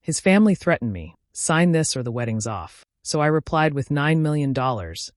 His family threatened me. Sign this or the wedding's off. So I replied with $9 million,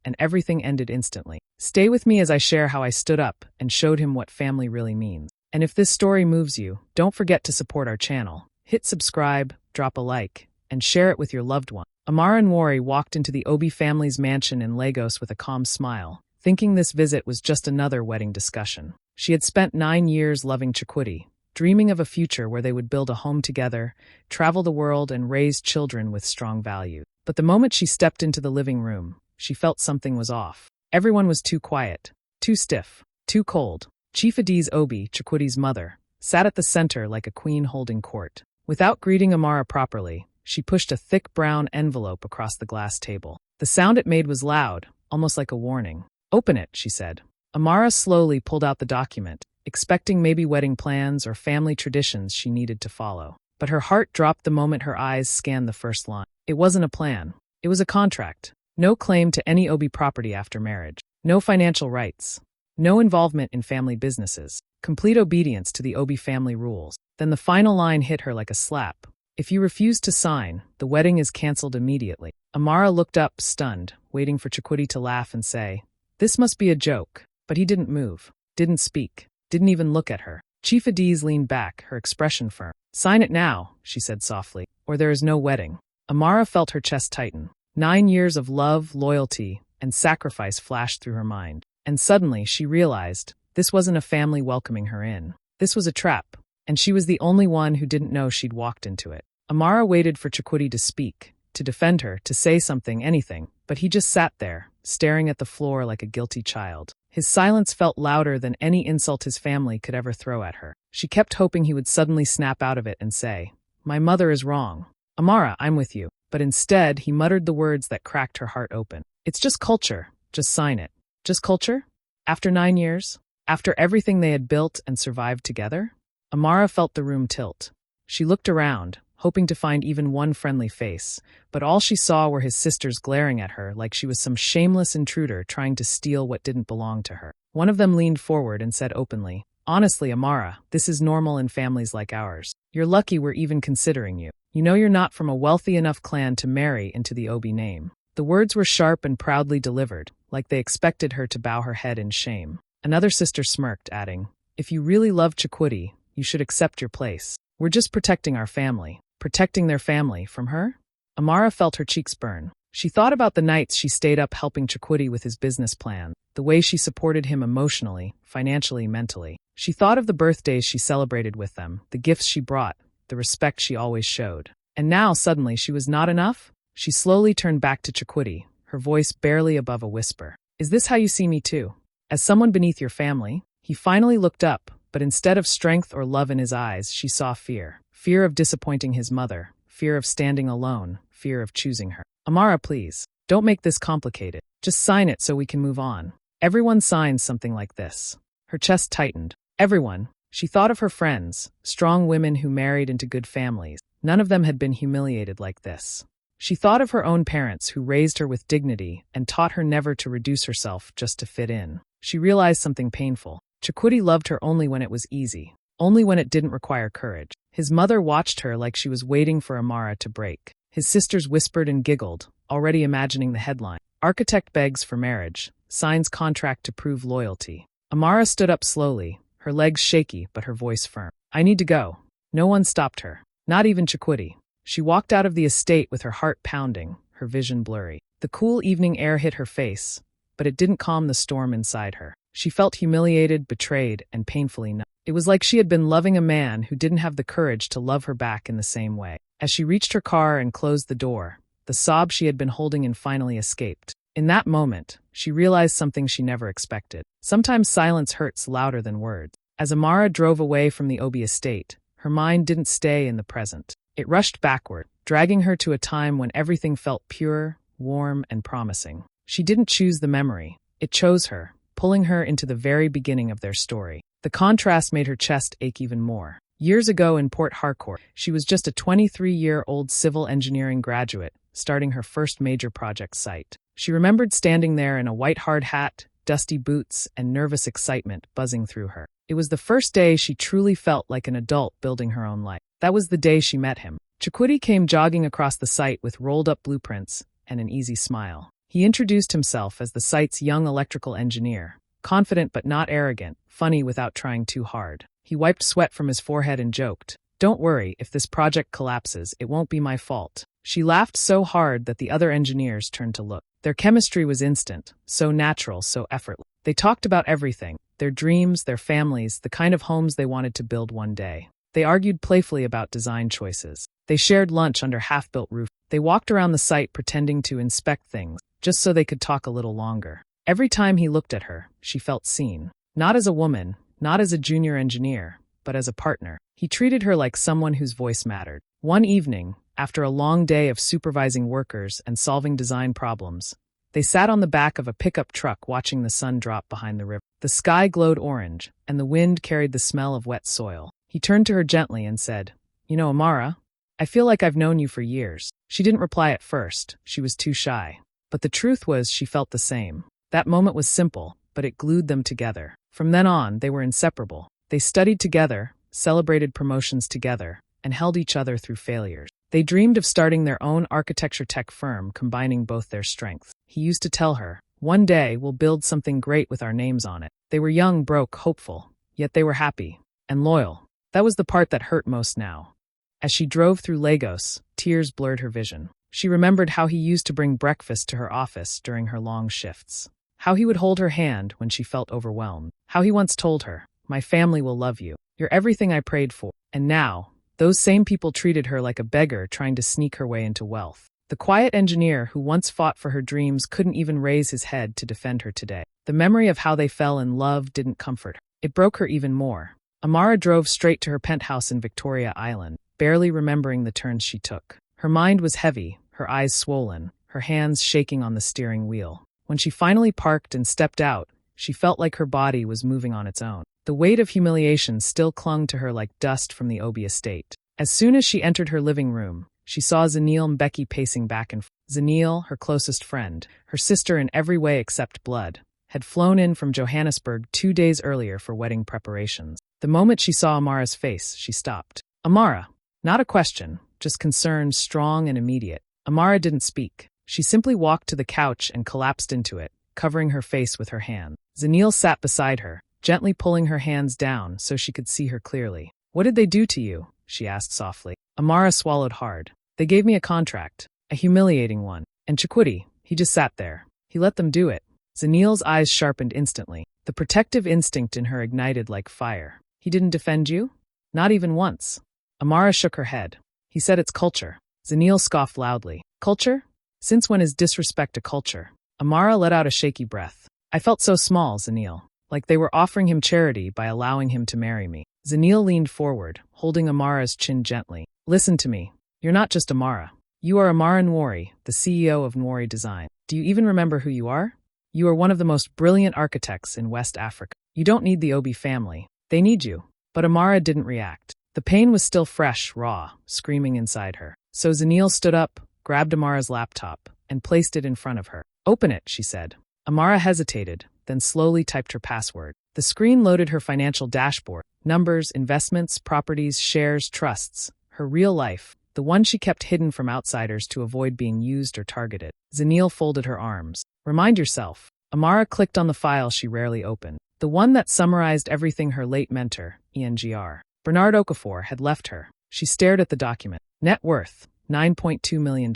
and everything ended instantly. Stay with me as I share how I stood up and showed him what family really means. And if this story moves you, don't forget to support our channel. Hit subscribe, drop a like, and share it with your loved one. Amara and Wari walked into the Obi family's mansion in Lagos with a calm smile, thinking this visit was just another wedding discussion. She had spent 9 years loving Chukwudi, dreaming of a future where they would build a home together, travel the world, and raise children with strong values. But the moment she stepped into the living room, she felt something was off. Everyone was too quiet, too stiff, too cold. Chief Adiz Obi, Chukwudi's mother, sat at the center like a queen holding court. Without greeting Amara properly, she pushed a thick brown envelope across the glass table. The sound it made was loud, almost like a warning. "Open it," she said. Amara slowly pulled out the document, expecting maybe wedding plans or family traditions she needed to follow. But her heart dropped the moment her eyes scanned the first line. It wasn't a plan. It was a contract. No claim to any Obi property after marriage. No financial rights. No involvement in family businesses. Complete obedience to the Obi family rules. Then the final line hit her like a slap. If you refuse to sign, the wedding is cancelled immediately. Amara looked up, stunned, waiting for Chukwudi to laugh and say, "This must be a joke." But he didn't move, didn't speak, didn't even look at her. Chief Adiz leaned back, her expression firm. "Sign it now," she said softly, "or there is no wedding." Amara felt her chest tighten. 9 years of love, loyalty, and sacrifice flashed through her mind. And suddenly she realized this wasn't a family welcoming her in. This was a trap, and she was the only one who didn't know she'd walked into it. Amara waited for Chukwudi to speak, to defend her, to say something, anything, but he just sat there, staring at the floor like a guilty child. His silence felt louder than any insult his family could ever throw at her. She kept hoping he would suddenly snap out of it and say, "My mother is wrong. Amara, I'm with you." But instead, he muttered the words that cracked her heart open. "It's just culture. Just sign it." Just culture? After 9 years? After everything they had built and survived together? Amara felt the room tilt. She looked around, hoping to find even one friendly face, but all she saw were his sisters glaring at her like she was some shameless intruder trying to steal what didn't belong to her. One of them leaned forward and said openly, "Honestly, Amara, this is normal in families like ours. You're lucky we're even considering you. You know you're not from a wealthy enough clan to marry into the Obi name." The words were sharp and proudly delivered, like they expected her to bow her head in shame. Another sister smirked, adding, "If you really love Chukwudi, you should accept your place. We're just protecting our family." Protecting their family from her? Amara felt her cheeks burn. She thought about the nights she stayed up helping Chukwudi with his business plan, the way she supported him emotionally, financially, mentally. She thought of the birthdays she celebrated with them, the gifts she brought, the respect she always showed. And now, suddenly, she was not enough? She slowly turned back to Chukwudi, her voice barely above a whisper. "Is this how you see me too? As someone beneath your family?" He finally looked up, but instead of strength or love in his eyes, she saw fear. Fear of disappointing his mother, fear of standing alone, fear of choosing her. "Amara, please, don't make this complicated. Just sign it so we can move on. Everyone signs something like this." Her chest tightened. Everyone. She thought of her friends, strong women who married into good families. None of them had been humiliated like this. She thought of her own parents who raised her with dignity and taught her never to reduce herself just to fit in. She realized something painful. Chukwudi loved her only when it was easy, only when it didn't require courage. His mother watched her like she was waiting for Amara to break. His sisters whispered and giggled, already imagining the headline. "Architect begs for marriage, signs contract to prove loyalty." Amara stood up slowly, her legs shaky but her voice firm. "I need to go." No one stopped her, not even Chukwudi. She walked out of the estate with her heart pounding, her vision blurry. The cool evening air hit her face, but it didn't calm the storm inside her. She felt humiliated, betrayed, and painfully numb. It was like she had been loving a man who didn't have the courage to love her back in the same way. As she reached her car and closed the door, the sob she had been holding in finally escaped. In that moment, she realized something she never expected. Sometimes silence hurts louder than words. As Amara drove away from the Obi estate, her mind didn't stay in the present. It rushed backward, dragging her to a time when everything felt pure, warm, and promising. She didn't choose the memory. It chose her, pulling her into the very beginning of their story. The contrast made her chest ache even more. Years ago in Port Harcourt, she was just a 23-year-old civil engineering graduate, starting her first major project site. She remembered standing there in a white hard hat, dusty boots, and nervous excitement buzzing through her. It was the first day she truly felt like an adult building her own life. That was the day she met him. Chikuti came jogging across the site with rolled-up blueprints and an easy smile. He introduced himself as the site's young electrical engineer, confident but not arrogant, funny without trying too hard. He wiped sweat from his forehead and joked, "Don't worry, if this project collapses, it won't be my fault." She laughed so hard that the other engineers turned to look. Their chemistry was instant, so natural, so effortless. They talked about everything, their dreams, their families, the kind of homes they wanted to build one day. They argued playfully about design choices. They shared lunch under half-built roofs. They walked around the site pretending to inspect things, just so they could talk a little longer. Every time he looked at her, she felt seen. Not as a woman, not as a junior engineer, but as a partner. He treated her like someone whose voice mattered. One evening, after a long day of supervising workers and solving design problems, they sat on the back of a pickup truck watching the sun drop behind the river. The sky glowed orange, and the wind carried the smell of wet soil. He turned to her gently and said, "You know, Amara, I feel like I've known you for years." She didn't reply at first. She was too shy. But the truth was she felt the same. That moment was simple, but it glued them together. From then on, they were inseparable. They studied together, celebrated promotions together, and held each other through failures. They dreamed of starting their own architecture tech firm, combining both their strengths. He used to tell her, "One day we'll build something great with our names on it." They were young, broke, hopeful, yet they were happy and loyal. That was the part that hurt most now. As she drove through Lagos, tears blurred her vision. She remembered how he used to bring breakfast to her office during her long shifts. How he would hold her hand when she felt overwhelmed. How he once told her, "My family will love you. You're everything I prayed for." And now, those same people treated her like a beggar trying to sneak her way into wealth. The quiet engineer who once fought for her dreams couldn't even raise his head to defend her today. The memory of how they fell in love didn't comfort her. It broke her even more. Amara drove straight to her penthouse in Victoria Island, barely remembering the turns she took. Her mind was heavy, her eyes swollen, her hands shaking on the steering wheel. When she finally parked and stepped out, she felt like her body was moving on its own. The weight of humiliation still clung to her like dust from the Obi estate. As soon as she entered her living room, she saw Zanil and Becky pacing back and forth. Zanil, her closest friend, her sister in every way except blood, had flown in from Johannesburg 2 days earlier for wedding preparations. The moment she saw Amara's face, she stopped. "Amara." Not a question, just concern, strong and immediate. Amara didn't speak. She simply walked to the couch and collapsed into it, covering her face with her hand. Zanil sat beside her, gently pulling her hands down so she could see her clearly. "What did they do to you?" she asked softly. Amara swallowed hard. "They gave me a contract, a humiliating one. And Chikuti, he just sat there. He let them do it." Zanil's eyes sharpened instantly. The protective instinct in her ignited like fire. "He didn't defend you? Not even once." Amara shook her head. "He said it's culture." Zanil scoffed loudly. "Culture? Since when is disrespect a culture?" Amara let out a shaky breath. "I felt so small, Zanil. Like they were offering him charity by allowing him to marry me." Zanil leaned forward, holding Amara's chin gently. "Listen to me. You're not just Amara. You are Amara Nwori, the CEO of Nwori Design. Do you even remember who you are? You are one of the most brilliant architects in West Africa. You don't need the Obi family. They need you." But Amara didn't react. The pain was still fresh, raw, screaming inside her. So Zanil stood up, grabbed Amara's laptop, and placed it in front of her. "Open it," she said. Amara hesitated, then slowly typed her password. The screen loaded her financial dashboard. Numbers, investments, properties, shares, trusts. Her real life, the one she kept hidden from outsiders to avoid being used or targeted. Zanil folded her arms. "Remind yourself." Amara clicked on the file she rarely opened. The one that summarized everything her late mentor, ENGR, Bernard Okafor, had left her. She stared at the document. Net worth, $9.2 million.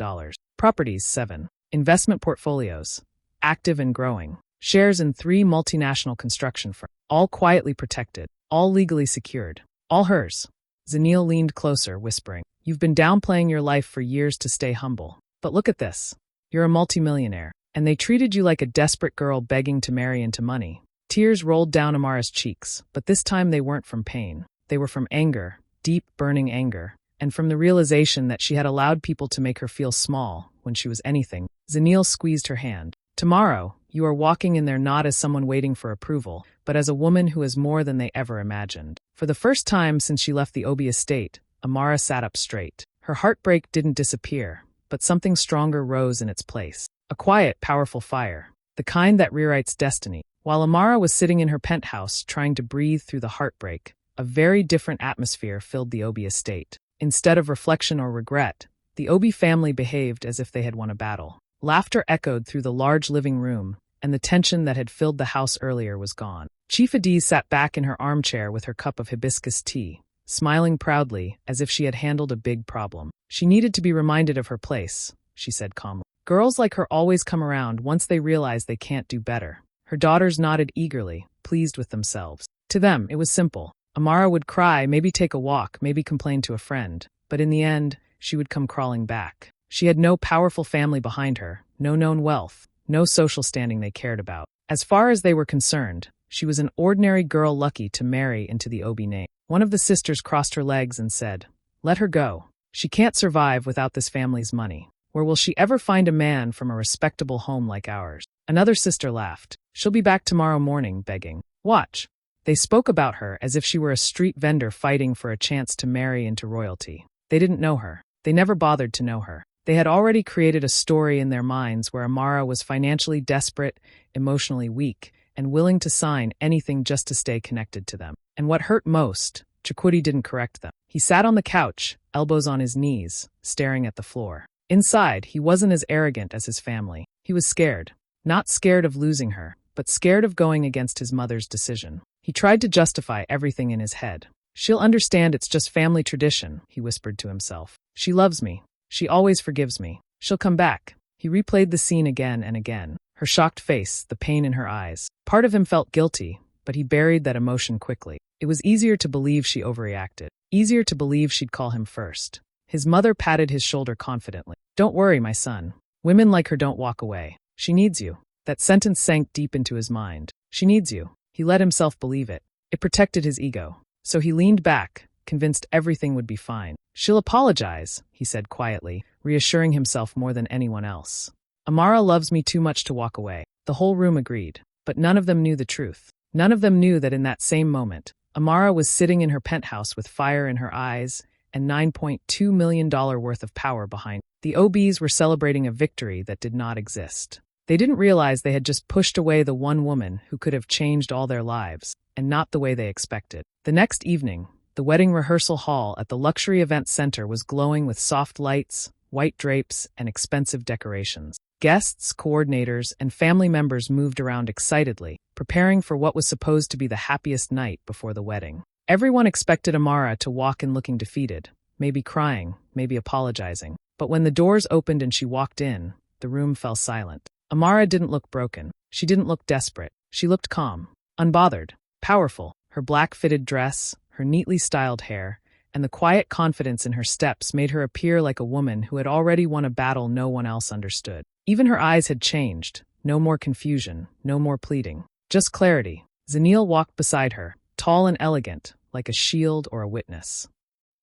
Properties, 7. Investment portfolios, active and growing. Shares in 3 multinational construction firms, all quietly protected, all legally secured, all hers. Zanil leaned closer, whispering, "You've been downplaying your life for years to stay humble. But look at this. You're a multimillionaire. And they treated you like a desperate girl begging to marry into money." Tears rolled down Amara's cheeks, but this time they weren't from pain. They were from anger, deep, burning anger, and from the realization that she had allowed people to make her feel small when she was anything. Zanil squeezed her hand. "Tomorrow, you are walking in there not as someone waiting for approval, but as a woman who is more than they ever imagined." For the first time since she left the Obi estate, Amara sat up straight. Her heartbreak didn't disappear, but something stronger rose in its place. A quiet, powerful fire. The kind that rewrites destiny. While Amara was sitting in her penthouse trying to breathe through the heartbreak, a very different atmosphere filled the Obi estate. Instead of reflection or regret, the Obi family behaved as if they had won a battle. Laughter echoed through the large living room, and the tension that had filled the house earlier was gone. Chief Adiz sat back in her armchair with her cup of hibiscus tea, smiling proudly as if she had handled a big problem. She needed to be reminded of her place, she said calmly. Girls like her always come around once they realize they can't do better. Her daughters nodded eagerly, pleased with themselves. To them, it was simple. Amara would cry, maybe take a walk, maybe complain to a friend, but in the end, she would come crawling back. She had no powerful family behind her, no known wealth, no social standing they cared about. As far as they were concerned, she was an ordinary girl lucky to marry into the Obi name. One of the sisters crossed her legs and said, "Let her go. She can't survive without this family's money. Where will she ever find a man from a respectable home like ours?" Another sister laughed. "She'll be back tomorrow morning, begging. Watch." They spoke about her as if she were a street vendor fighting for a chance to marry into royalty. They didn't know her. They never bothered to know her. They had already created a story in their minds where Amara was financially desperate, emotionally weak, and willing to sign anything just to stay connected to them. And what hurt most, Chakudi didn't correct them. He sat on the couch, elbows on his knees, staring at the floor. Inside, he wasn't as arrogant as his family. He was scared. Not scared of losing her, but scared of going against his mother's decision. He tried to justify everything in his head. "She'll understand it's just family tradition," he whispered to himself. "She loves me. She always forgives me. She'll come back." He replayed the scene again and again. Her shocked face, the pain in her eyes. Part of him felt guilty, but he buried that emotion quickly. It was easier to believe she overreacted. Easier to believe she'd call him first. His mother patted his shoulder confidently. "Don't worry, my son. Women like her don't walk away. She needs you." That sentence sank deep into his mind. She needs you. He let himself believe it. It protected his ego. So he leaned back, convinced everything would be fine. "She'll apologize," he said quietly, reassuring himself more than anyone else. "Amara loves me too much to walk away." The whole room agreed, but none of them knew the truth. None of them knew that in that same moment, Amara was sitting in her penthouse with fire in her eyes and $9.2 million worth of power behind. The OBs were celebrating a victory that did not exist. They didn't realize they had just pushed away the one woman who could have changed all their lives, and not the way they expected. The next evening, the wedding rehearsal hall at the luxury event center was glowing with soft lights, white drapes, and expensive decorations. Guests, coordinators, and family members moved around excitedly, preparing for what was supposed to be the happiest night before the wedding. Everyone expected Amara to walk in looking defeated, maybe crying, maybe apologizing. But when the doors opened and she walked in, the room fell silent. Amara didn't look broken. She didn't look desperate. She looked calm, unbothered, powerful. Her black fitted dress, her neatly styled hair, and the quiet confidence in her steps made her appear like a woman who had already won a battle no one else understood. Even her eyes had changed. No more confusion, no more pleading. Just clarity. Zanil walked beside her, tall and elegant, like a shield or a witness.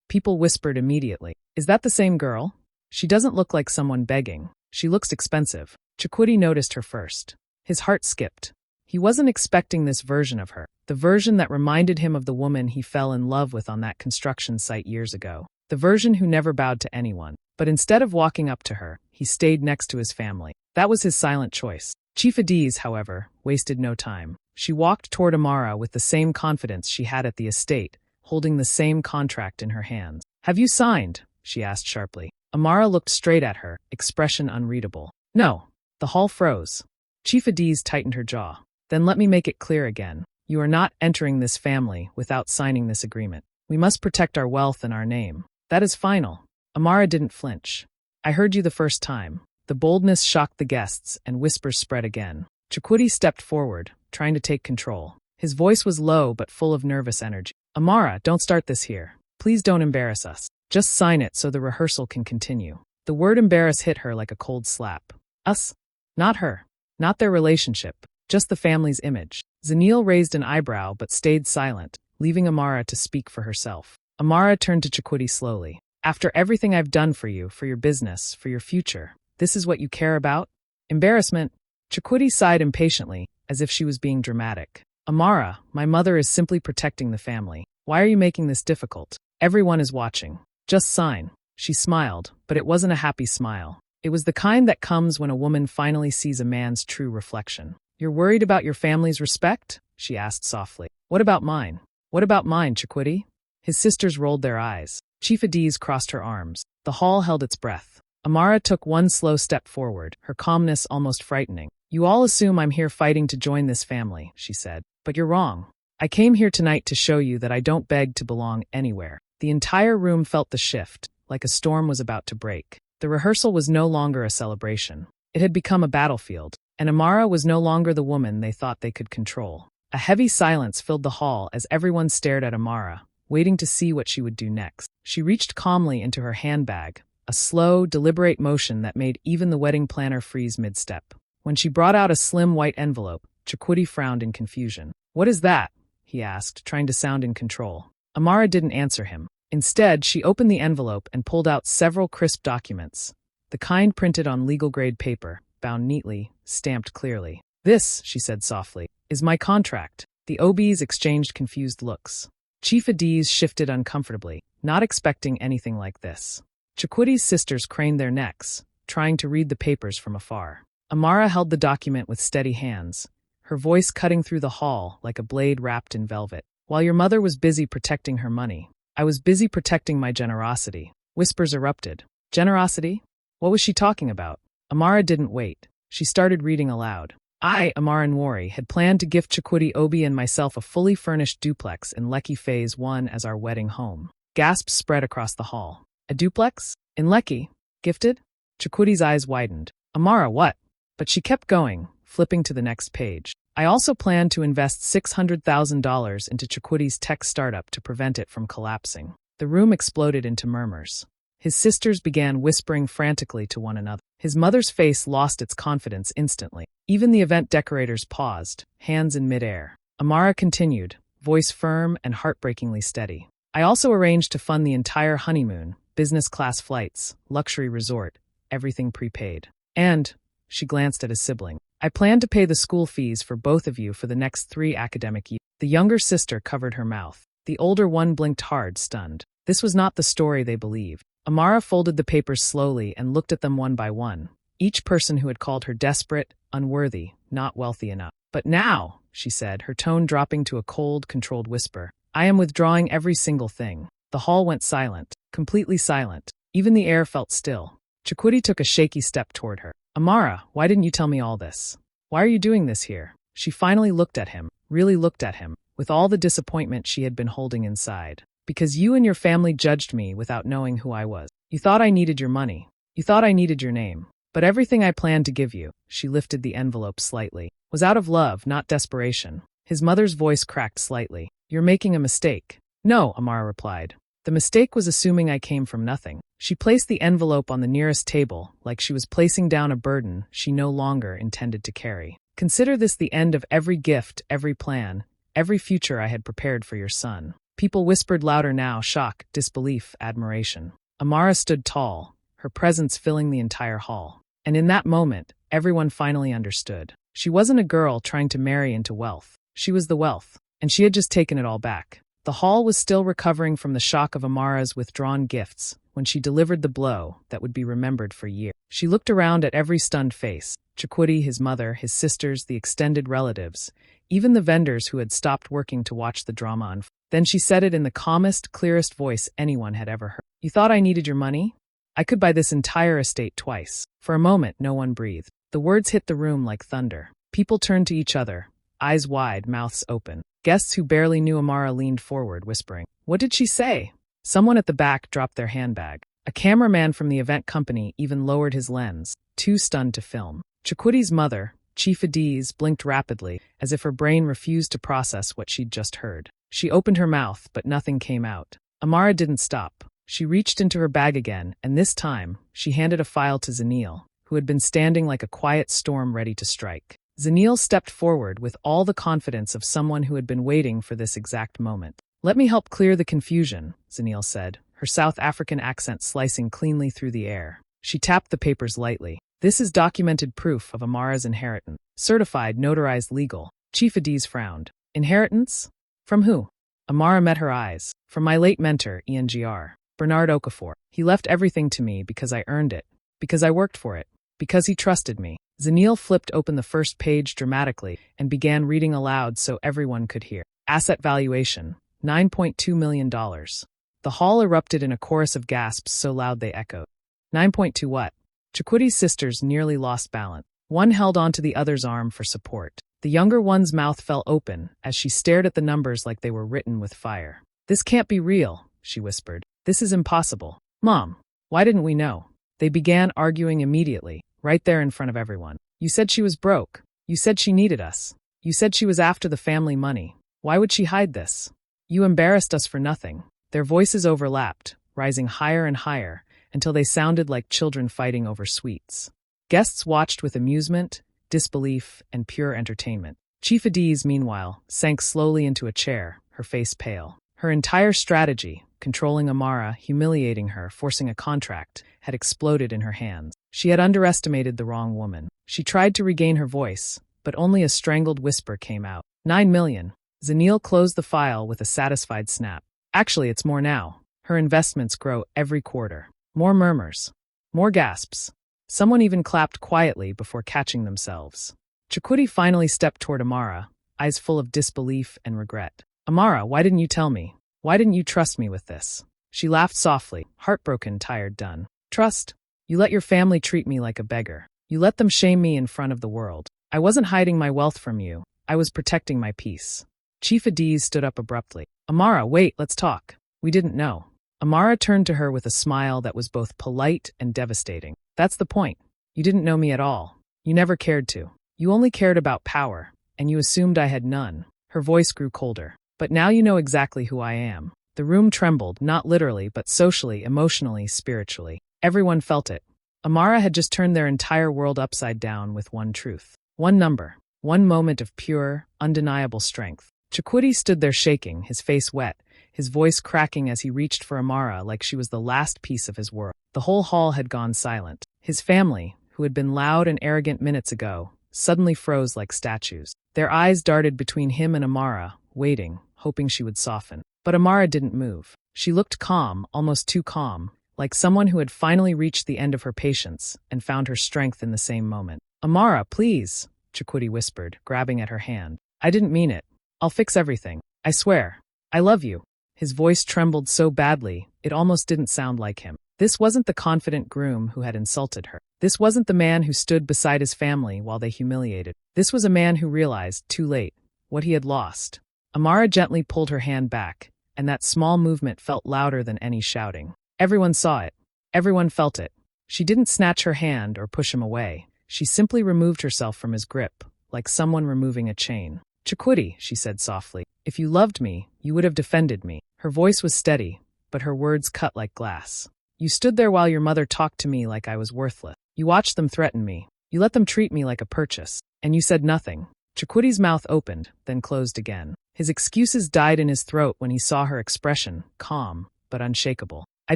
People whispered immediately, "Is that the same girl? She doesn't look like someone begging. She looks expensive." Chakudi noticed her first. His heart skipped. He wasn't expecting this version of her, the version that reminded him of the woman he fell in love with on that construction site years ago, the version who never bowed to anyone. But instead of walking up to her, he stayed next to his family. That was his silent choice. Chief Adiz, however, wasted no time. She walked toward Amara with the same confidence she had at the estate, holding the same contract in her hands. "Have you signed?" she asked sharply. Amara looked straight at her, expression unreadable. "No." The hall froze. Chief Adiz tightened her jaw. "Then let me make it clear again. You are not entering this family without signing this agreement. We must protect our wealth and our name. That is final." Amara didn't flinch. "I heard you the first time." The boldness shocked the guests, and whispers spread again. Chakudi stepped forward, trying to take control. His voice was low but full of nervous energy. "Amara, don't start this here. Please don't embarrass us. Just sign it so the rehearsal can continue." The word embarrass hit her like a cold slap. Us? Not her. Not their relationship. Just the family's image. Zanil raised an eyebrow but stayed silent, leaving Amara to speak for herself. Amara turned to Chakudi slowly. "After everything I've done for you, for your business, for your future, this is what you care about? Embarrassment?" Chakudi sighed impatiently, as if she was being dramatic. "Amara, my mother is simply protecting the family. Why are you making this difficult? Everyone is watching. Just sign." She smiled, but it wasn't a happy smile. It was the kind that comes when a woman finally sees a man's true reflection. You're worried about your family's respect? She asked softly. What about mine? What about mine, Chiquity? His sisters rolled their eyes. Chief Adiz crossed her arms. The hall held its breath. Amara took one slow step forward, her calmness almost frightening. You all assume I'm here fighting to join this family, she said. But you're wrong. I came here tonight to show you that I don't beg to belong anywhere. The entire room felt the shift, like a storm was about to break. The rehearsal was no longer a celebration. It had become a battlefield, and Amara was no longer the woman they thought they could control. A heavy silence filled the hall as everyone stared at Amara, waiting to see what she would do next. She reached calmly into her handbag, a slow, deliberate motion that made even the wedding planner freeze mid-step. When she brought out a slim white envelope, Chiquity frowned in confusion. What is that? He asked, trying to sound in control. Amara didn't answer him. Instead, she opened the envelope and pulled out several crisp documents, the kind printed on legal-grade paper, bound neatly, stamped clearly. This, she said softly, is my contract. The OBs exchanged confused looks. Chief Adiz shifted uncomfortably, not expecting anything like this. Chiquity's sisters craned their necks, trying to read the papers from afar. Amara held the document with steady hands, her voice cutting through the hall like a blade wrapped in velvet. While your mother was busy protecting her money, I was busy protecting my generosity. Whispers erupted. Generosity? What was she talking about? Amara didn't wait. She started reading aloud. I, Amara Nwari, had planned to gift Chiquity Obi and myself a fully furnished duplex in Lekki Phase 1 as our wedding home. Gasps spread across the hall. A duplex? In Lekki? Gifted? Chiquity's eyes widened. Amara, what? But she kept going, flipping to the next page. I also planned to invest $600,000 into Chiquity's tech startup to prevent it from collapsing. The room exploded into murmurs. His sisters began whispering frantically to one another. His mother's face lost its confidence instantly. Even the event decorators paused, hands in midair. Amara continued, voice firm and heartbreakingly steady. I also arranged to fund the entire honeymoon, business-class flights, luxury resort, everything prepaid. And, she glanced at his sibling, I plan to pay the school fees for both of you for the next 3 academic years. The younger sister covered her mouth. The older one blinked hard, stunned. This was not the story they believed. Amara folded the papers slowly and looked at them one by one, each person who had called her desperate, unworthy, not wealthy enough. But now, she said, her tone dropping to a cold, controlled whisper, I am withdrawing every single thing. The hall went silent, completely silent. Even the air felt still. Chiquity took a shaky step toward her. Amara, why didn't you tell me all this? Why are you doing this here? She finally looked at him, really looked at him, with all the disappointment she had been holding inside. Because you and your family judged me without knowing who I was. You thought I needed your money. You thought I needed your name. But everything I planned to give you, she lifted the envelope slightly, was out of love, not desperation. His mother's voice cracked slightly. You're making a mistake. No, Amara replied. The mistake was assuming I came from nothing. She placed the envelope on the nearest table, like she was placing down a burden she no longer intended to carry. Consider this the end of every gift, every plan, every future I had prepared for your son. People whispered louder now, shock, disbelief, admiration. Amara stood tall, her presence filling the entire hall. And in that moment, everyone finally understood. She wasn't a girl trying to marry into wealth. She was the wealth, and she had just taken it all back. The hall was still recovering from the shock of Amara's withdrawn gifts when she delivered the blow that would be remembered for years. She looked around at every stunned face, Chiquity, his mother, his sisters, the extended relatives, even the vendors who had stopped working to watch the drama unfold. Then she said it in the calmest, clearest voice anyone had ever heard. You thought I needed your money? I could buy this entire estate twice. For a moment, no one breathed. The words hit the room like thunder. People turned to each other, eyes wide, mouths open. Guests who barely knew Amara leaned forward, whispering, What did she say? Someone at the back dropped their handbag. A cameraman from the event company even lowered his lens, too stunned to film. Chiquity's mother, Chief Adiz, blinked rapidly, as if her brain refused to process what she'd just heard. She opened her mouth, but nothing came out. Amara didn't stop. She reached into her bag again, and this time, she handed a file to Zanil, who had been standing like a quiet storm ready to strike. Zanil stepped forward with all the confidence of someone who had been waiting for this exact moment. Let me help clear the confusion, Zanil said, her South African accent slicing cleanly through the air. She tapped the papers lightly. This is documented proof of Amara's inheritance. Certified, notarized, legal. Chief Adiz frowned. Inheritance? From who? Amara met her eyes. From my late mentor, ENGR, Bernard Okafor. He left everything to me because I earned it, because I worked for it, because he trusted me. Zanil flipped open the first page dramatically and began reading aloud so everyone could hear. Asset valuation, $9.2 million. The hall erupted in a chorus of gasps so loud they echoed. 9.2 what? Chakuti's sisters nearly lost balance. One held onto the other's arm for support. The younger one's mouth fell open as she stared at the numbers like they were written with fire. This can't be real, she whispered. This is impossible. Mom, why didn't we know? They began arguing immediately, right there in front of everyone. You said she was broke. You said she needed us. You said she was after the family money. Why would she hide this? You embarrassed us for nothing. Their voices overlapped, rising higher and higher, until they sounded like children fighting over sweets. Guests watched with amusement, disbelief, and pure entertainment. Chief Adiz, meanwhile, sank slowly into a chair, her face pale. Her entire strategy, controlling Amara, humiliating her, forcing a contract, had exploded in her hands. She had underestimated the wrong woman. She tried to regain her voice, but only a strangled whisper came out. 9 million. Zanil closed the file with a satisfied snap. Actually, it's more now. Her investments grow every quarter. More murmurs. More gasps. Someone even clapped quietly before catching themselves. Chakuti finally stepped toward Amara, eyes full of disbelief and regret. Amara, why didn't you tell me? Why didn't you trust me with this? She laughed softly, heartbroken, tired, done. Trust? You let your family treat me like a beggar. You let them shame me in front of the world. I wasn't hiding my wealth from you. I was protecting my peace. Chief Adiz stood up abruptly. Amara, wait, let's talk. We didn't know. Amara turned to her with a smile that was both polite and devastating. That's the point. You didn't know me at all. You never cared to. You only cared about power, and you assumed I had none. Her voice grew colder. But now you know exactly who I am. The room trembled, not literally, but socially, emotionally, spiritually. Everyone felt it. Amara had just turned their entire world upside down with one truth. One number. One moment of pure, undeniable strength. Chakuti stood there shaking, his face wet, his voice cracking as he reached for Amara like she was the last piece of his world. The whole hall had gone silent. His family, who had been loud and arrogant minutes ago, suddenly froze like statues. Their eyes darted between him and Amara, waiting, hoping she would soften. But Amara didn't move. She looked calm, almost too calm, like someone who had finally reached the end of her patience and found her strength in the same moment. Amara, please, Chakuti whispered, grabbing at her hand. I didn't mean it. I'll fix everything. I swear. I love you. His voice trembled so badly, it almost didn't sound like him. This wasn't the confident groom who had insulted her. This wasn't the man who stood beside his family while they humiliated. This was a man who realized, too late, what he had lost. Amara gently pulled her hand back, and that small movement felt louder than any shouting. Everyone saw it. Everyone felt it. She didn't snatch her hand or push him away. She simply removed herself from his grip, like someone removing a chain. Chakuti, she said softly, if you loved me, you would have defended me. Her voice was steady, but her words cut like glass. You stood there while your mother talked to me like I was worthless. You watched them threaten me. You let them treat me like a purchase. And you said nothing. Chakuti's mouth opened, then closed again. His excuses died in his throat when he saw her expression, calm, but unshakable. I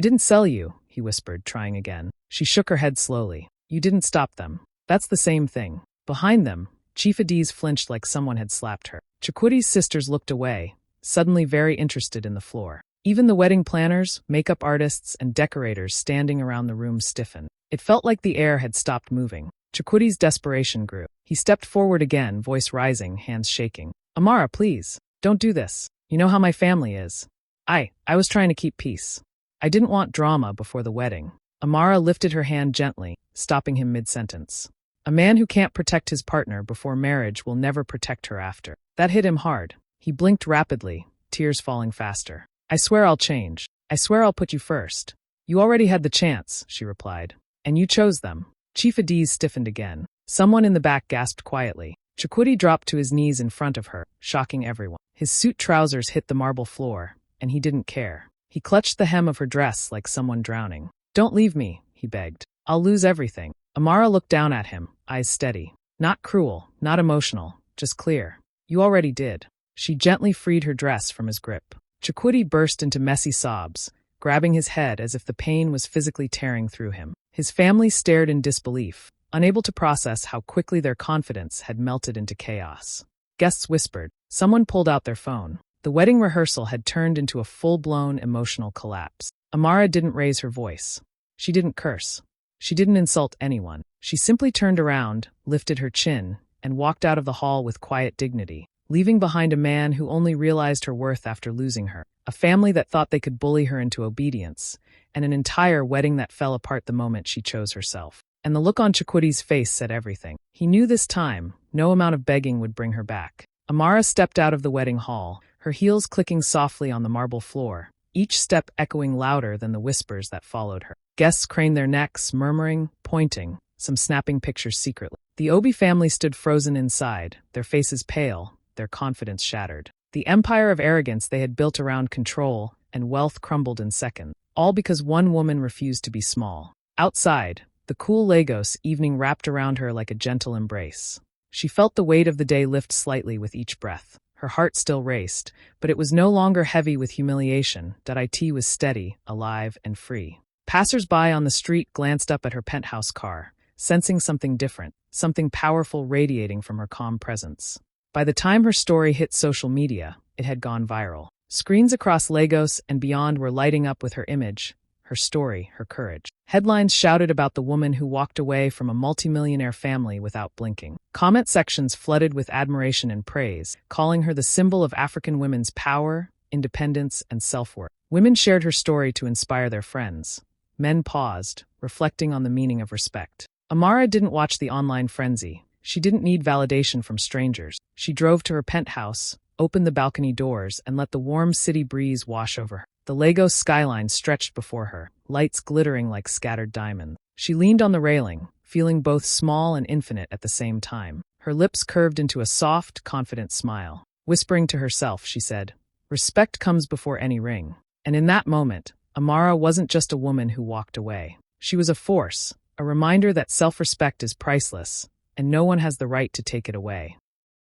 didn't sell you, he whispered, trying again. She shook her head slowly. You didn't stop them. That's the same thing. Behind them, Chief Adiz flinched like someone had slapped her. Chakuti's sisters looked away, suddenly very interested in the floor. Even the wedding planners, makeup artists, and decorators standing around the room stiffened. It felt like the air had stopped moving. Chakuti's desperation grew. He stepped forward again, voice rising, hands shaking. Amara, please, don't do this. You know how my family is. I was trying to keep peace. I didn't want drama before the wedding. Amara lifted her hand gently, stopping him mid-sentence. A man who can't protect his partner before marriage will never protect her after. That hit him hard. He blinked rapidly, tears falling faster. I swear I'll change. I swear I'll put you first. You already had the chance, she replied. And you chose them. Chief Adiz stiffened again. Someone in the back gasped quietly. Chakuti dropped to his knees in front of her, shocking everyone. His suit trousers hit the marble floor, and he didn't care. He clutched the hem of her dress like someone drowning. Don't leave me, he begged. I'll lose everything. Amara looked down at him, eyes steady. Not cruel, not emotional, just clear. You already did. She gently freed her dress from his grip. Chakuti burst into messy sobs, grabbing his head as if the pain was physically tearing through him. His family stared in disbelief, unable to process how quickly their confidence had melted into chaos. Guests whispered. Someone pulled out their phone. The wedding rehearsal had turned into a full-blown emotional collapse. Amara didn't raise her voice. She didn't curse. She didn't insult anyone. She simply turned around, lifted her chin, and walked out of the hall with quiet dignity, leaving behind a man who only realized her worth after losing her, a family that thought they could bully her into obedience, and an entire wedding that fell apart the moment she chose herself. And the look on Chikwuti's face said everything. He knew this time, no amount of begging would bring her back. Amara stepped out of the wedding hall, her heels clicking softly on the marble floor, each step echoing louder than the whispers that followed her. Guests craned their necks, murmuring, pointing, some snapping pictures secretly. The Obi family stood frozen inside, their faces pale, their confidence shattered. The empire of arrogance they had built around control and wealth crumbled in seconds, all because one woman refused to be small. Outside, the cool Lagos evening wrapped around her like a gentle embrace. She felt the weight of the day lift slightly with each breath. Her heart still raced, but it was no longer heavy with humiliation. It was steady, alive, and free. Passers-by on the street glanced up at her penthouse car, sensing something different, something powerful radiating from her calm presence. By the time her story hit social media, it had gone viral. Screens across Lagos and beyond were lighting up with her image, her story, her courage. Headlines shouted about the woman who walked away from a multimillionaire family without blinking. Comment sections flooded with admiration and praise, calling her the symbol of African women's power, independence, and self-worth. Women shared her story to inspire their friends. Men paused, reflecting on the meaning of respect. Amara didn't watch the online frenzy. She didn't need validation from strangers. She drove to her penthouse, opened the balcony doors, and let the warm city breeze wash over her. The Lagos skyline stretched before her, lights glittering like scattered diamonds. She leaned on the railing, feeling both small and infinite at the same time. Her lips curved into a soft, confident smile. Whispering to herself, she said, "Respect comes before any ring." And in that moment, Amara wasn't just a woman who walked away. She was a force, a reminder that self-respect is priceless, and no one has the right to take it away.